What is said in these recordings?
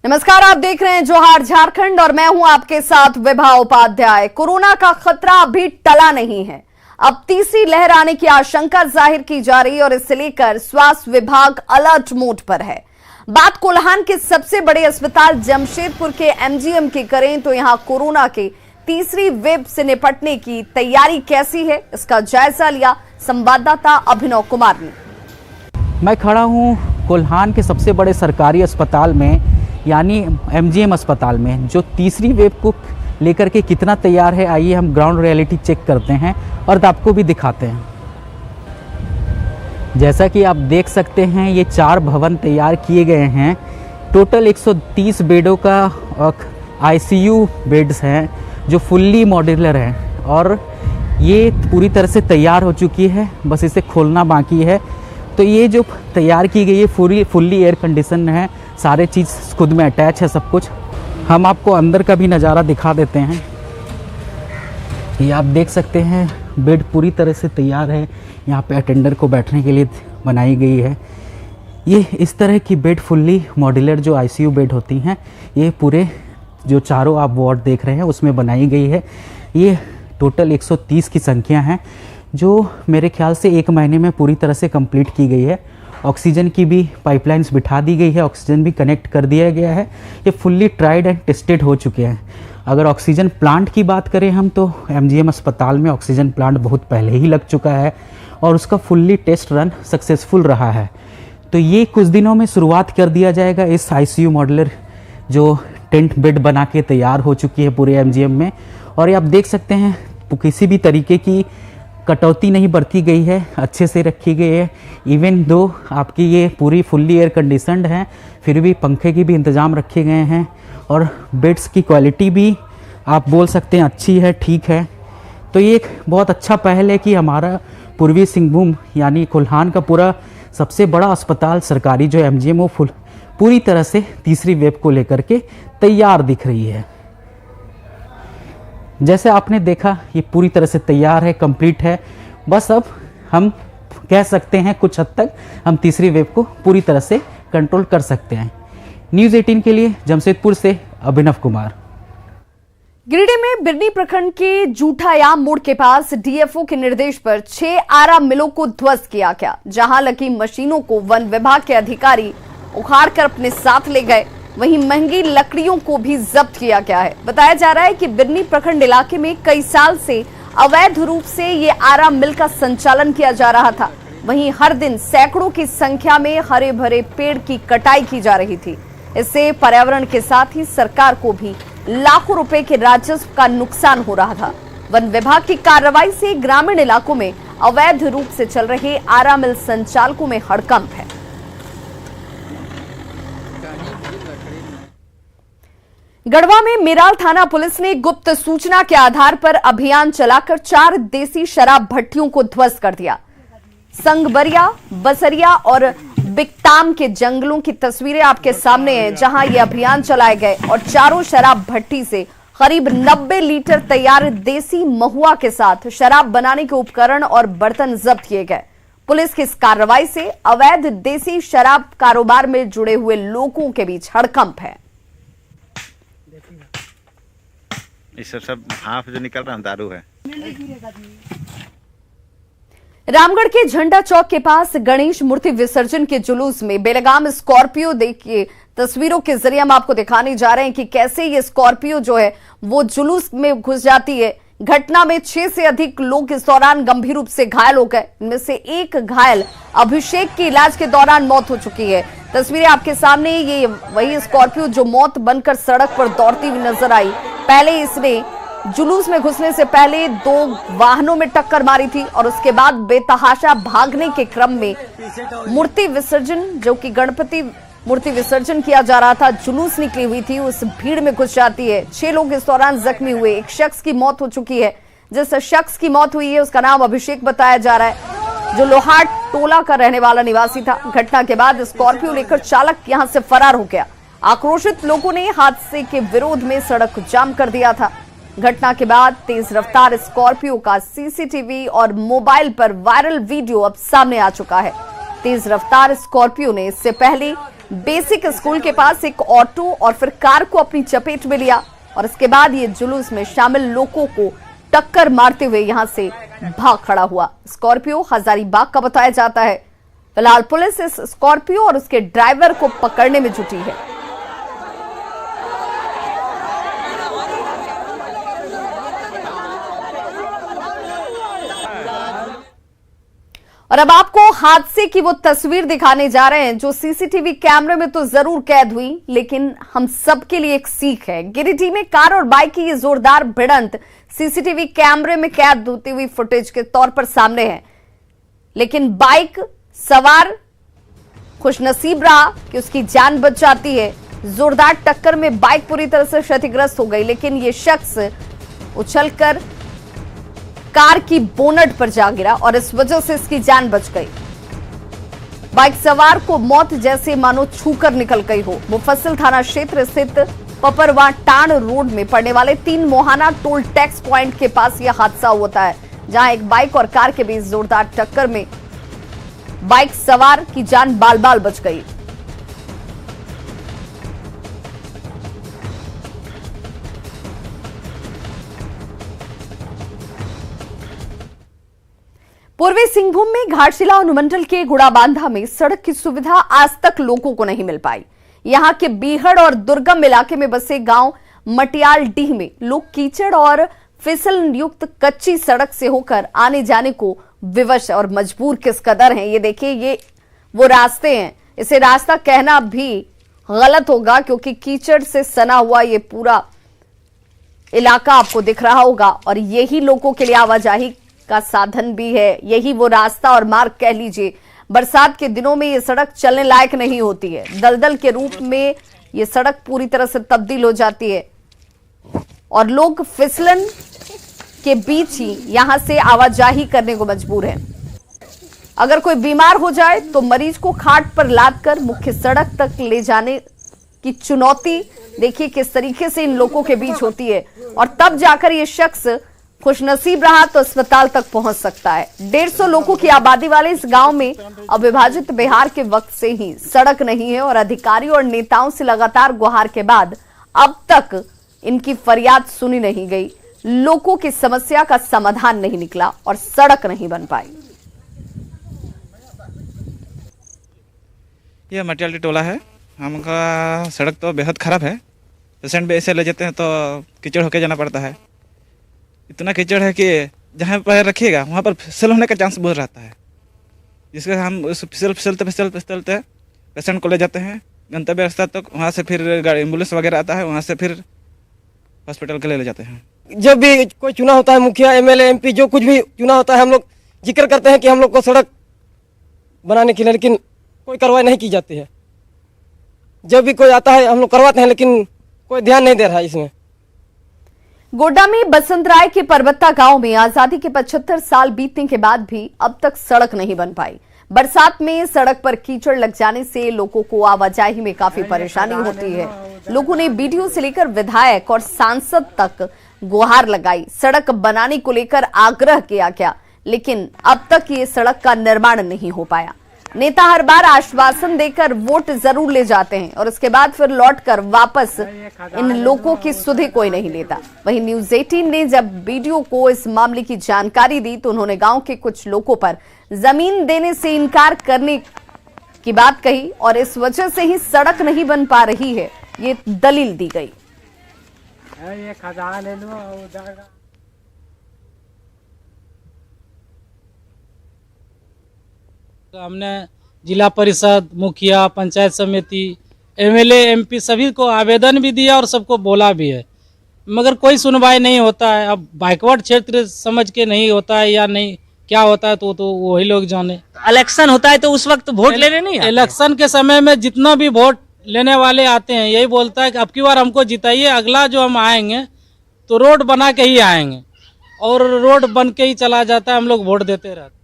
नमस्कार, आप देख रहे हैं जोहार झारखंड और मैं हूं आपके साथ विभा उपाध्याय। कोरोना का खतरा अभी टला नहीं है। अब तीसरी लहर आने की आशंका जाहिर की जा रही है और इसे लेकर स्वास्थ्य विभाग अलर्ट मोड पर है। बात कोल्हान के सबसे बड़े अस्पताल जमशेदपुर के एमजीएम की करें तो यहां कोरोना के तीसरी वेव से निपटने की तैयारी कैसी है, इसका जायजा लिया संवाददाता अभिनव कुमार ने। मैं खड़ा हूं कोल्हान के सबसे बड़े सरकारी अस्पताल में यानी एमजीएम अस्पताल में, जो तीसरी वेव को लेकर के कितना तैयार है। आइए हम ग्राउंड रियलिटी चेक करते हैं और आपको भी दिखाते हैं। जैसा कि आप देख सकते हैं, ये 4 भवन तैयार किए गए हैं। टोटल 130 बेडों का आईसीयू बेड्स हैं जो फुल्ली मॉड्यूलर हैं और ये पूरी तरह से तैयार हो चुकी है, बस इसे खोलना बाकी है। तो ये जो तैयार की गई है फुल्ली एयर कंडीशन है, सारे चीज़ खुद में अटैच है सब कुछ। हम आपको अंदर का भी नज़ारा दिखा देते हैं। ये आप देख सकते हैं, बेड पूरी तरह से तैयार है। यहाँ पे अटेंडर को बैठने के लिए बनाई गई है। ये इस तरह की बेड फुल्ली मॉड्यूलर जो आईसीयू बेड होती हैं, ये पूरे जो चारों आप वार्ड देख रहे हैं उसमें बनाई गई है। ये टोटल 130 की संख्या है जो मेरे ख्याल से 1 महीने में पूरी तरह से कंप्लीट की गई है। ऑक्सीजन की भी पाइपलाइंस बिठा दी गई है, ऑक्सीजन भी कनेक्ट कर दिया गया है। ये फुल्ली ट्राइड एंड टेस्टेड हो चुके हैं। अगर ऑक्सीजन प्लांट की बात करें हम, तो एमजीएम अस्पताल में ऑक्सीजन प्लांट बहुत पहले ही लग चुका है और उसका फुल्ली टेस्ट रन सक्सेसफुल रहा है। तो ये कुछ दिनों में शुरुआत कर दिया जाएगा इस आईसीयू मॉड्यूलर जो टेंट बेड बना के तैयार हो चुकी है पूरे एमजीएम में। और ये आप देख सकते हैं, किसी भी तरीके की कटौती नहीं बरती गई है, अच्छे से रखी गई है। इवन दो आपकी ये पूरी फुल्ली एयर कंडीशनड है, फिर भी पंखे की भी इंतज़ाम रखे गए हैं और बेड्स की क्वालिटी भी आप बोल सकते हैं अच्छी है, ठीक है। तो ये एक बहुत अच्छा पहल है कि हमारा पूर्वी सिंहभूम यानी कोल्हान का पूरा सबसे बड़ा अस्पताल सरकारी जो एमजीएम वो पूरी तरह से तीसरी वेव को लेकर के तैयार दिख रही है। जैसे आपने देखा, ये पूरी तरह से तैयार है, कंप्लीट है। बस अब हम कह सकते हैं कुछ हद तक हम तीसरी वेव को पूरी तरह से कंट्रोल कर सकते हैं। न्यूज़ 18 के लिए जमशेदपुर से अभिनव कुमार। गिरिडीह में बिरनी प्रखंड के जूठायाम मोड़ के पास डीएफओ के निर्देश पर 6 आरा मिलों को ध्वस्त किया गया, जहां लगी मशीनों को वन विभाग के अधिकारी उखाड़कर अपने साथ ले गए। वहीं महंगी लकड़ियों को भी जब्त किया गया है। बताया जा रहा है कि बिरनी प्रखंड इलाके में कई साल से अवैध रूप से ये आरा मिल का संचालन किया जा रहा था। वहीं हर दिन सैकड़ों की संख्या में हरे भरे पेड़ की कटाई की जा रही थी। इससे पर्यावरण के साथ ही सरकार को भी लाखों रुपए के राजस्व का नुकसान हो रहा था। वन विभाग की कार्रवाई से ग्रामीण इलाकों में अवैध रूप से चल रहे आरा मिल संचालकों में हड़कंप है। गढ़वा में मेराल थाना पुलिस ने गुप्त सूचना के आधार पर अभियान चलाकर 4 देसी शराब भट्टियों को ध्वस्त कर दिया। संगबरिया, बसरिया और बिकताम के जंगलों की तस्वीरें आपके सामने हैं, जहां ये अभियान चलाए गए और चारों शराब भट्टी से करीब 90 लीटर तैयार देसी महुआ के साथ शराब बनाने के उपकरण और बर्तन जब्त किए गए। पुलिस की इस कार्रवाई से अवैध देसी शराब कारोबार में जुड़े हुए लोगों के बीच हड़कंप है। इस सब हाफ जो निकल रहा है दारू है। रामगढ़ के झंडा चौक के पास गणेश मूर्ति विसर्जन के जुलूस में बेलगाम स्कॉर्पियो, देखिए तस्वीरों के जरिए हम आपको दिखाने जा रहे हैं कि कैसे ये स्कॉर्पियो जो है वो जुलूस में घुस जाती है। घटना में 6 से अधिक लोग इस दौरान गंभीर रूप से घायल हो गए। इनमें से एक घायल अभिषेक की इलाज के दौरान मौत हो चुकी है। तस्वीरें आपके सामने, ये वही स्कॉर्पियो जो मौत बनकर सड़क पर दौड़ती हुई नजर आई। पहले इसने जुलूस में घुसने से पहले 2 वाहनों में टक्कर मारी थी और उसके बाद बेतहाशा भागने के क्रम में मूर्ति विसर्जन, जो कि गणपति मूर्ति विसर्जन किया जा रहा था, जुलूस निकली हुई थी, उस भीड़ में घुस जाती है। 6 लोग इस दौरान जख्मी हुए। एक शख्स की मौत हो चुकी है। जिस शख्स की मौत हुई है उसका नाम अभिषेक बताया जा रहा है, जो लोहाट टोला का रहने वाला निवासी था। घटना के बाद स्कॉर्पियो लेकर चालक यहां से फरार हो गया। आक्रोशित लोगों ने हादसे के विरोध में सड़क जाम कर दिया था। घटना के बाद तेज रफ्तार स्कॉर्पियो का सीसीटीवी और मोबाइल पर वायरल वीडियो अब सामने आ चुका है। तेज रफ्तार स्कॉर्पियो ने इससे पहले बेसिक स्कूल के पास एक ऑटो और फिर कार को अपनी चपेट में लिया और इसके बाद ये जुलूस में शामिल लोगों को टक्कर मारते हुए यहां से भाग खड़ा हुआ। स्कॉर्पियो हजारीबाग का बताया जाता है। फिलहाल पुलिस इस स्कॉर्पियो और उसके ड्राइवर को पकड़ने में जुटी है। और अब आपको हादसे की वो तस्वीर दिखाने जा रहे हैं जो सीसीटीवी कैमरे में तो जरूर कैद हुई, लेकिन हम सबके लिए एक सीख है। गिरिडीह में कार और बाइक की ये जोरदार भिड़ंत सीसीटीवी कैमरे में कैद होती हुई फुटेज के तौर पर सामने है, लेकिन बाइक सवार खुशनसीब रहा कि उसकी जान बच जाती है। जोरदार टक्कर में बाइक पूरी तरह से क्षतिग्रस्त हो गई, लेकिन ये शख्स उछलकर कार की बोनट पर जा गिरा और इस वजह से इसकी जान बच गई। बाइक सवार को मौत जैसे मानो छूकर निकल गई हो। मुफस्सिल थाना क्षेत्र स्थित पपरवा टाण रोड में पड़ने वाले 3 मोहाना टोल टैक्स पॉइंट के पास यह हादसा होता है, जहां एक बाइक और कार के बीच जोरदार टक्कर में बाइक सवार की जान बाल बाल बच गई। पूर्वी सिंहभूम में घाटशिला अनुमंडल के गुड़ाबांधा में सड़क की सुविधा आज तक लोगों को नहीं मिल पाई। यहां के बीहड़ और दुर्गम इलाके में बसे गांव मटियाल डीह में लोग कीचड़ और फिसल युक्त कच्ची सड़क से होकर आने जाने को विवश और मजबूर किस कदर हैं। ये देखिए, ये वो रास्ते हैं। इसे रास्ता कहना भी गलत होगा क्योंकि कीचड़ से सना हुआ ये पूरा इलाका आपको दिख रहा होगा और यही लोगों के लिए आवाजाही का साधन भी है। यही वो रास्ता और मार्ग कह लीजिए। बरसात के दिनों में ये सड़क चलने लायक नहीं होती है। दलदल के रूप में ये सड़क पूरी तरह से तब्दील हो जाती है और लोग फिसलन के बीच ही यहां से आवाजाही करने को मजबूर हैं। अगर कोई बीमार हो जाए तो मरीज को खाट पर लादकर मुख्य सड़क तक ले जाने की चुनौती देखिए किस तरीके से इन लोगों के बीच होती है और तब जाकर ये शख्स खुशनसीब रहा तो अस्पताल तक पहुंच सकता है। 150 लोगों की आबादी वाले इस गांव में अविभाजित बिहार के वक्त से ही सड़क नहीं है और अधिकारियों और नेताओं से लगातार गुहार के बाद अब तक इनकी फरियाद सुनी नहीं गई। लोगों की समस्या का समाधान नहीं निकला और सड़क नहीं बन पाई। यह मटियाली टोला है। हमका सड़क तो बेहद खराब है। पेशेंट भी ऐसे ले जाते हैं तो कीचड़ होके जाना पड़ता है। इतना कीचड़ है कि जहाँ पैर रखिएगा वहाँ पर फिसल होने का चांस बहुत रहता है, जिसके हम उस फिसलते पेशेंट को ले जाते हैं गंतव्य स्थल तक। वहाँ से फिर गाड़ी एम्बुलेंस वगैरह आता है, वहाँ से फिर हॉस्पिटल के लिए ले जाते हैं। जब भी कोई चुनाव होता है, मुखिया एमएलए एमपी जो कुछ भी चुनाव होता है, हम लोग जिक्र करते हैं कि हम लोग को सड़क बनाने के लिए, लेकिन कोई कार्रवाई नहीं की जाती है। जब भी कोई आता है हम लोग करवाते हैं, लेकिन कोई ध्यान नहीं दे रहा है इसमें। गोड्डा में बसंतराय के परबत्ता गांव में आजादी के 75 साल बीतने के बाद भी अब तक सड़क नहीं बन पाई। बरसात में सड़क पर कीचड़ लग जाने से लोगों को आवाजाही में काफी परेशानी होती है। लोगों ने बीडीओ से लेकर विधायक और सांसद तक गुहार लगाई। सड़क बनाने को लेकर आग्रह किया गया, लेकिन अब तक ये सड़क का निर्माण नहीं हो पाया। नेता हर बार आश्वासन देकर वोट जरूर ले जाते हैं और उसके बाद फिर लौटकर वापस इन लोगों की सुधि कोई नहीं लेता। वहीं न्यूज 18 ने जब बीडीओ को इस मामले की जानकारी दी तो उन्होंने गांव के कुछ लोगों पर जमीन देने से इनकार करने की बात कही और इस वजह से ही सड़क नहीं बन पा रही है, ये दलील दी गई। हमने जिला परिषद, मुखिया, पंचायत समिति, एमएलए, एमपी सभी को आवेदन भी दिया और सबको बोला भी है, मगर कोई सुनवाई नहीं होता है। अब बैकवर्ड क्षेत्र समझ के नहीं होता है या नहीं क्या होता है तो वही लोग जाने। इलेक्शन होता है तो उस वक्त वोट लेने नहीं आते। इलेक्शन के समय में जितना भी वोट लेने वाले आते हैं यही बोलता है कि अब की बार हमको जिताइए, अगला जो हम आएंगे तो रोड बना के ही आएंगे, और रोड बन के ही चला जाता है, हम लोग वोट देते रहते।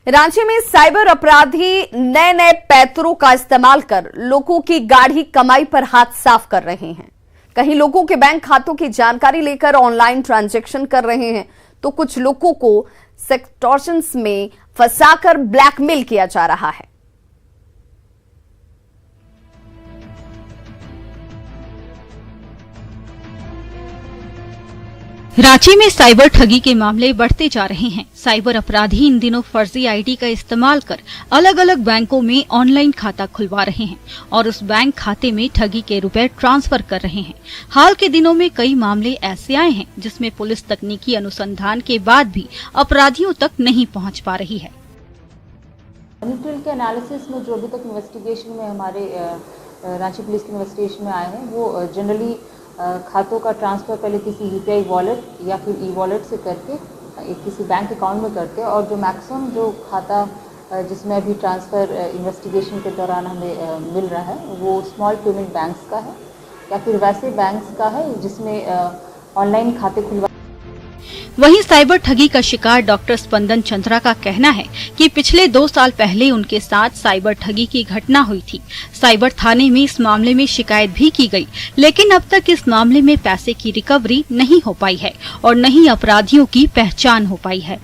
रांची में साइबर अपराधी नए नए पैतरों का इस्तेमाल कर लोगों की गाढ़ी कमाई पर हाथ साफ कर रहे हैं। कहीं लोगों के बैंक खातों की जानकारी लेकर ऑनलाइन ट्रांजैक्शन कर रहे हैं तो कुछ लोगों को सेक्टोर्शंस में फंसाकर ब्लैकमेल किया जा रहा है। रांची में साइबर ठगी के मामले बढ़ते जा रहे हैं। साइबर अपराधी इन दिनों फर्जी आईडी का इस्तेमाल कर अलग अलग बैंकों में ऑनलाइन खाता खुलवा रहे हैं और उस बैंक खाते में ठगी के रुपए ट्रांसफर कर रहे हैं। हाल के दिनों में कई मामले ऐसे आए हैं जिसमें पुलिस तकनीकी अनुसंधान के बाद भी अपराधियों तक नहीं पहुंच पा रही है। मनी के एनालिसिस में जो अभी तक इन्वेस्टिगेशन में हमारे रांची पुलिस के इन्वेस्टिगेशन में आए हैं वो जनरली खातों का ट्रांसफ़र पहले किसी यूपीआई वॉलेट या फिर ई वॉलेट से करके किसी बैंक अकाउंट में करते हैं और जो मैक्सिमम जो खाता जिसमें अभी ट्रांसफ़र इन्वेस्टिगेशन के दौरान हमें मिल रहा है वो स्मॉल पेमेंट बैंक्स का है या फिर वैसे बैंक्स का है जिसमें ऑनलाइन खाते खुलवा। वहीं साइबर ठगी का शिकार डॉक्टर स्पंदन चंद्रा का कहना है कि पिछले 2 साल पहले उनके साथ साइबर ठगी की घटना हुई थी। साइबर थाने में इस मामले में शिकायत भी की गई, लेकिन अब तक इस मामले में पैसे की रिकवरी नहीं हो पाई है और न ही अपराधियों की पहचान हो पाई है।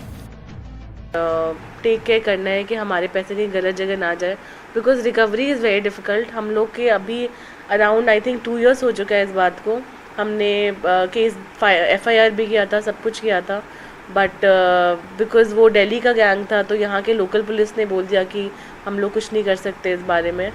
टेक केयर करना है कि हमारे पैसे कहीं गलत जगह ना जाए, because recovery is very difficult. हम लोग के अभी अराउंड आई थिंक 2 years हो चुका है इस बात को। हमने केस FIR भी किया था, सब कुछ किया था, बट बिकॉज़ वो दिल्ली का गैंग था तो यहाँ के लोकल पुलिस ने बोल दिया कि हम लोग कुछ नहीं कर सकते इस बारे में।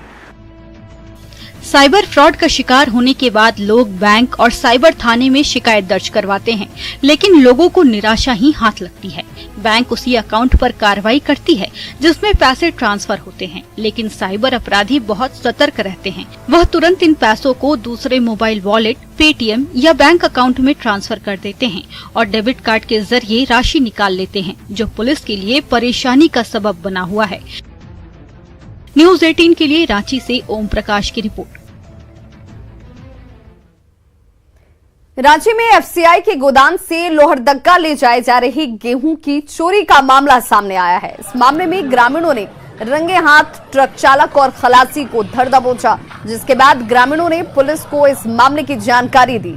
साइबर फ्रॉड का शिकार होने के बाद लोग बैंक और साइबर थाने में शिकायत दर्ज करवाते हैं, लेकिन लोगों को निराशा ही हाथ लगती है। बैंक उसी अकाउंट पर कार्रवाई करती है जिसमें पैसे ट्रांसफर होते हैं, लेकिन साइबर अपराधी बहुत सतर्क रहते हैं। वह तुरंत इन पैसों को दूसरे मोबाइल वॉलेट, पेटीएम या बैंक अकाउंट में ट्रांसफर कर देते हैं और डेबिट कार्ड के जरिए राशि निकाल लेते हैं, जो पुलिस के लिए परेशानी का सबब बना हुआ है। न्यूज़ 18 के लिए रांची से ओम प्रकाश की रिपोर्ट। रांची में एफसीआई के गोदाम से लोहरदगा ले जाए जा रही गेहूं की चोरी का मामला सामने आया है। इस मामले में ग्रामीणों ने रंगे हाथ ट्रक चालक और खलासी को धर दबोचा, जिसके बाद ग्रामीणों ने पुलिस को इस मामले की जानकारी दी,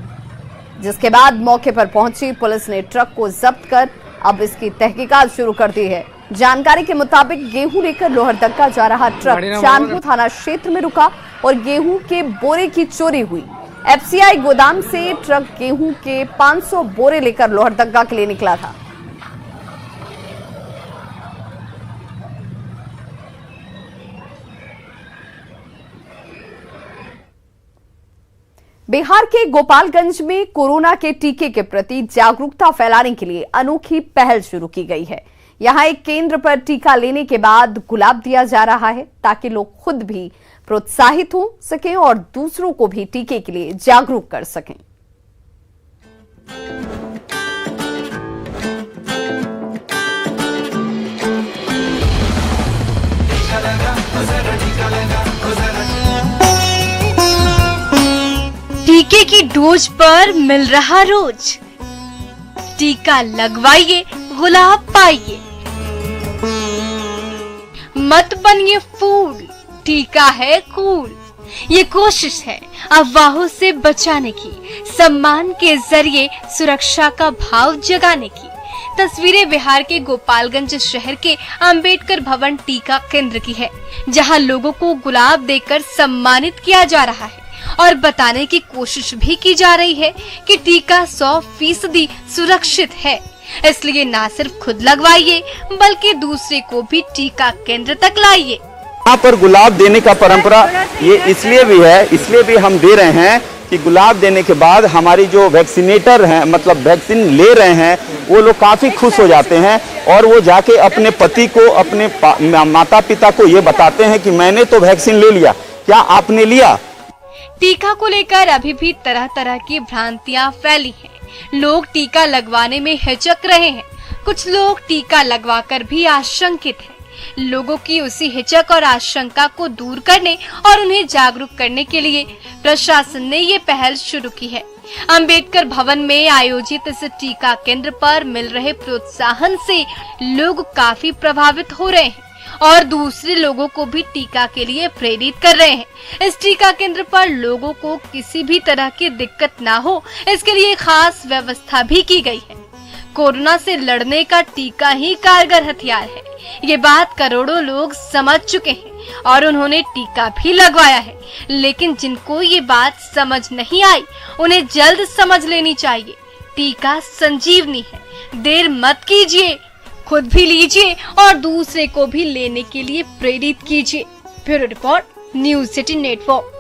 जिसके बाद मौके पर पहुंची पुलिस ने ट्रक को जब्त कर अब इसकी तहकीकात शुरू कर दी है। जानकारी के मुताबिक गेहूं लेकर लोहरदगा जा रहा ट्रक चांदपुर थाना क्षेत्र में रुका और गेहूं के बोरे की चोरी हुई। एफसीआई गोदाम से ट्रक गेहूं के 500 बोरे लेकर लोहरदगा के लिए निकला था। बिहार के गोपालगंज में कोरोना के टीके के प्रति जागरूकता फैलाने के लिए अनोखी पहल शुरू की गई है। यहां एक केंद्र पर टीका लेने के बाद गुलाब दिया जा रहा है ताकि लोग खुद भी प्रोत्साहित हो सकें और दूसरों को भी टीके के लिए जागरूक कर सकें। टीके की डोज पर मिल रहा रोज, टीका लगवाइए, गुलाब पाइए। मत बनिए फूल, टीका है कूल। ये कोशिश है अफवाहों से बचाने की, सम्मान के जरिए सुरक्षा का भाव जगाने की। तस्वीरें बिहार के गोपालगंज शहर के अंबेडकर भवन टीका केंद्र की है, जहां लोगों को गुलाब देकर सम्मानित किया जा रहा है और बताने की कोशिश भी की जा रही है कि टीका 100% सुरक्षित है। इसलिए ना सिर्फ खुद लगवाइए बल्कि दूसरे को भी टीका केंद्र तक लाइए। यहाँ पर गुलाब देने का परंपरा ये इसलिए भी हम दे रहे हैं कि गुलाब देने के बाद हमारी जो वैक्सीनेटर हैं, मतलब वैक्सीन ले रहे हैं, वो लोग काफी खुश हो जाते हैं और वो जाके अपने पति को, अपने माता पिता को ये बताते हैं कि मैंने तो वैक्सीन ले लिया, क्या आपने लिया? टीका को लेकर अभी भी तरह तरह की भ्रांतियां फैली हैं। लोग टीका लगवाने में हिचक रहे हैं, कुछ लोग टीका लगवाकर भी आशंकित हैं। लोगों की उसी हिचक और आशंका को दूर करने और उन्हें जागरूक करने के लिए प्रशासन ने ये पहल शुरू की है। अंबेडकर भवन में आयोजित इस टीका केंद्र पर मिल रहे प्रोत्साहन से लोग काफी प्रभावित हो रहे हैं और दूसरे लोगों को भी टीका के लिए प्रेरित कर रहे हैं। इस टीका केंद्र पर लोगों को किसी भी तरह की दिक्कत ना हो, इसके लिए खास व्यवस्था भी की गई है। कोरोना से लड़ने का टीका ही कारगर हथियार है, ये बात करोड़ों लोग समझ चुके हैं और उन्होंने टीका भी लगवाया है। लेकिन जिनको ये बात समझ नहीं आई, उन्हें जल्द समझ लेनी चाहिए। टीका संजीवनी है, देर मत कीजिए, खुद भी लीजिए और दूसरे को भी लेने के लिए प्रेरित कीजिए। Bureau report, news city network.